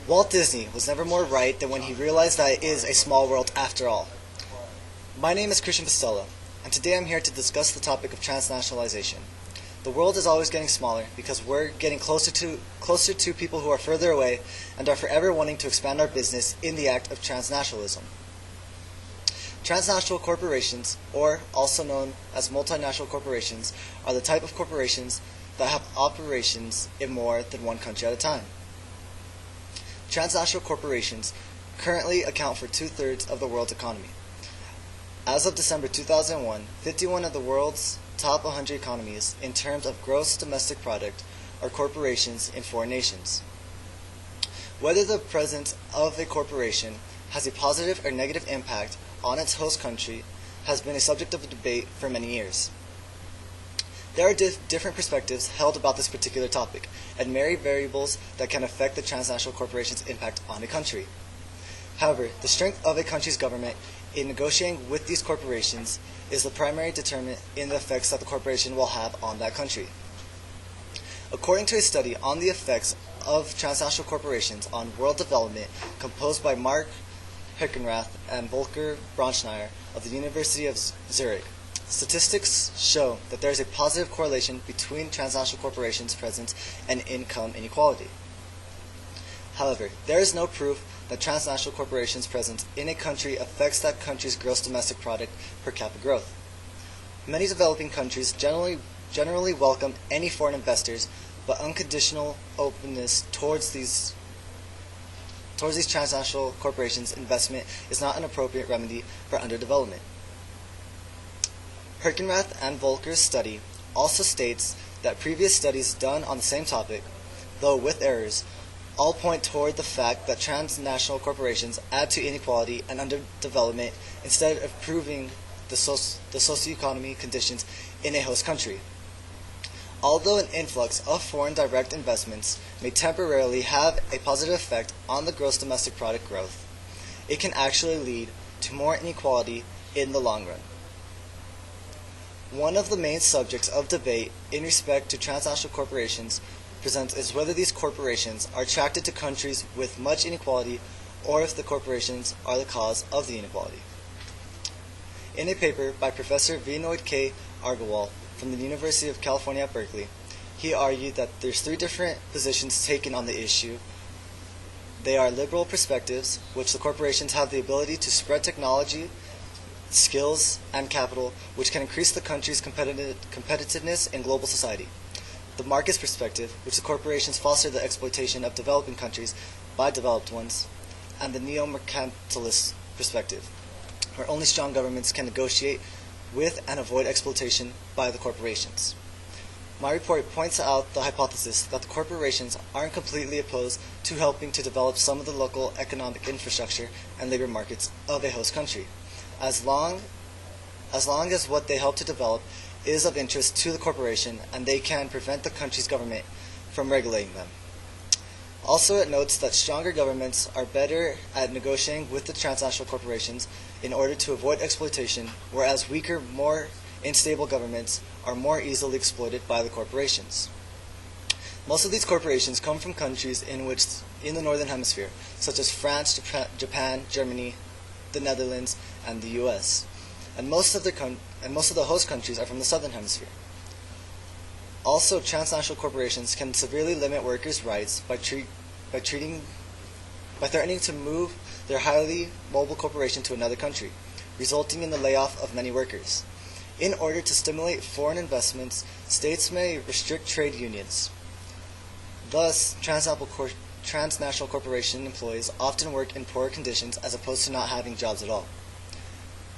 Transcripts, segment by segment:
Walt Disney was never more right than when he realized that it is a small world after all. My name is Christian Pistella, and today I'm here to discuss the topic of transnationalization. The world is always getting smaller because we're getting closer to people who are further away and are forever wanting to expand our business in the act of transnationalism. Transnational corporations, or also known as multinational corporations, are the type of corporations that have operations in more than one country at a time. Transnational corporations currently account for 2/3 of the world's economy. As of December 2001, 51 of the world's top 100 economies in terms of gross domestic product are corporations in foreign nations. Whether the presence of a corporation has a positive or negative impact on its host country has been a subject of debate for many years. There are different perspectives held about this particular topic, and many variables that can affect the transnational corporation's impact on a country. However, the strength of a country's government in negotiating with these corporations is the primary determinant in the effects that the corporation will have on that country. According to a study on the effects of transnational corporations on world development composed by Mark Herkenrath and Volker Braunschneier of the University of Zurich, statistics show that there is a positive correlation between transnational corporations' presence and income inequality. However, there is no proof that transnational corporations' presence in a country affects that country's gross domestic product per capita growth. Many developing countries generally welcome any foreign investors, but unconditional openness towards these transnational corporations' investment is not an appropriate remedy for underdevelopment. Herkenrath and Volker's study also states that previous studies done on the same topic, though with errors, all point toward the fact that transnational corporations add to inequality and underdevelopment instead of improving the socioeconomic conditions in a host country. Although an influx of foreign direct investments may temporarily have a positive effect on the gross domestic product growth, it can actually lead to more inequality in the long run. One of the main subjects of debate in respect to transnational corporations presents is whether these corporations are attracted to countries with much inequality or if the corporations are the cause of the inequality. In a paper by Professor Vinoy K. Agarwal from the University of California at Berkeley, he argued that there's 3 different positions taken on the issue. They are liberal perspectives, which the corporations have the ability to spread technology, skills, and capital, which can increase the country's competitiveness in global society. The market's perspective, which the corporations foster the exploitation of developing countries by developed ones, and the neo-mercantilist perspective, where only strong governments can negotiate with and avoid exploitation by the corporations. My report points out the hypothesis that the corporations aren't completely opposed to helping to develop some of the local economic infrastructure and labor markets of a host country, as long as what they help to develop is of interest to the corporation and they can prevent the country's government from regulating them. Also, it notes that stronger governments are better at negotiating with the transnational corporations in order to avoid exploitation, whereas weaker, more unstable governments are more easily exploited by the corporations. Most of these corporations come from countries in the Northern Hemisphere, such as France, Japan, Germany, the Netherlands, and the US. And most of the host countries are from the Southern Hemisphere. Also, transnational corporations can severely limit workers' rights by threatening to move their highly mobile corporation to another country, resulting in the layoff of many workers. In order to stimulate foreign investments, states may restrict trade unions. Thus, transnational corporation employees often work in poor conditions as opposed to not having jobs at all.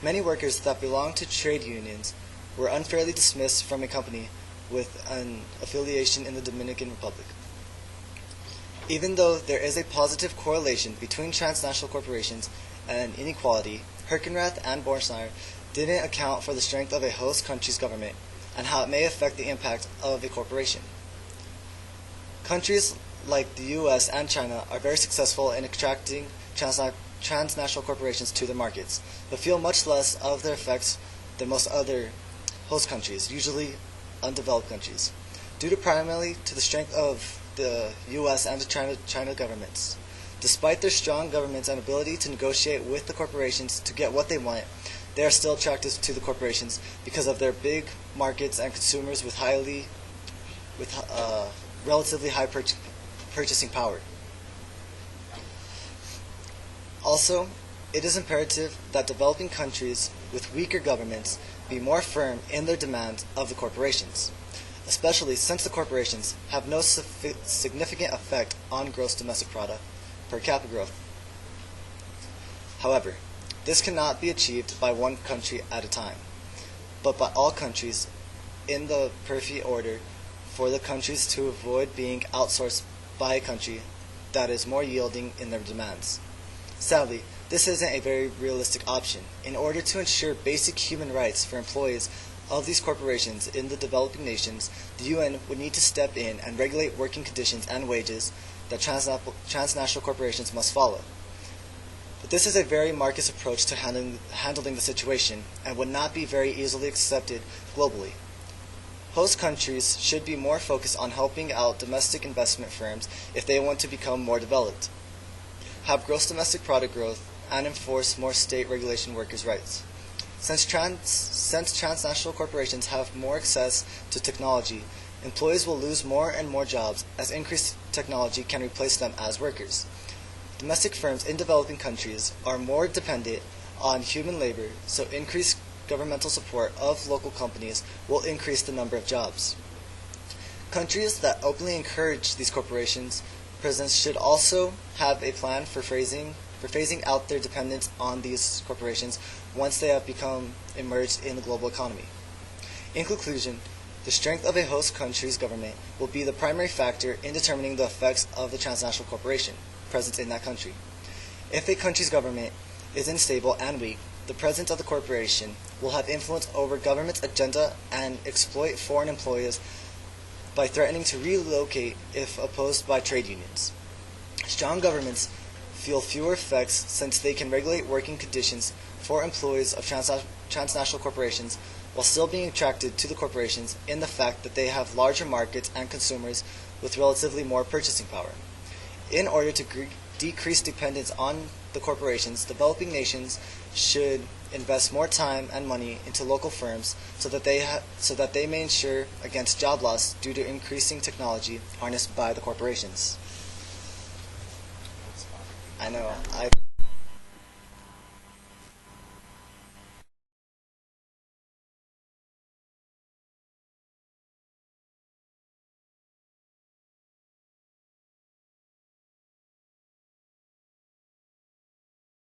Many workers that belong to trade unions were unfairly dismissed from a company with an affiliation in the Dominican Republic. Even though there is a positive correlation between transnational corporations and inequality, Herkenrath and Braunschneier didn't account for the strength of a host country's government and how it may affect the impact of a corporation. Countries like the US and China are very successful in attracting transnational corporations to their markets, but feel much less of their effects than most other host countries, usually undeveloped countries, due to primarily to the strength of the US and the China governments. Despite their strong governments and ability to negotiate with the corporations to get what they want, they are still attracted to the corporations because of their big markets and consumers with relatively high purchasing power. Also, it is imperative that developing countries with weaker governments be more firm in their demands of the corporations, especially since the corporations have no significant effect on gross domestic product per capita growth. However, this cannot be achieved by one country at a time, but by all countries in the perfect order for the countries to avoid being outsourced by a country that is more yielding in their demands. Sadly, this isn't a very realistic option. In order to ensure basic human rights for employees of these corporations in the developing nations, the UN would need to step in and regulate working conditions and wages that transnational corporations must follow. But this is a very Marxist approach to handling the situation and would not be very easily accepted globally. Host countries should be more focused on helping out domestic investment firms if they want to become more developed, have gross domestic product growth, and enforce more state regulation workers' rights. Since transnational corporations have more access to technology, employees will lose more and more jobs as increased technology can replace them as workers. Domestic firms in developing countries are more dependent on human labor, so increased governmental support of local companies will increase the number of jobs. Countries that openly encourage these corporations presidents should also have a plan for phasing out their dependence on these corporations once they have become immersed in the global economy. In conclusion, the strength of a host country's government will be the primary factor in determining the effects of the transnational corporation present in that country. If a country's government is unstable and weak, the president of the corporation will have influence over government's agenda and exploit foreign employees by threatening to relocate if opposed by trade unions. Strong governments feel fewer effects since they can regulate working conditions for employees of transnational corporations while still being attracted to the corporations in the fact that they have larger markets and consumers with relatively more purchasing power. In order to decrease dependence on the corporations, developing nations should invest more time and money into local firms so that they may ensure against job loss due to increasing technology harnessed by the corporations. I know.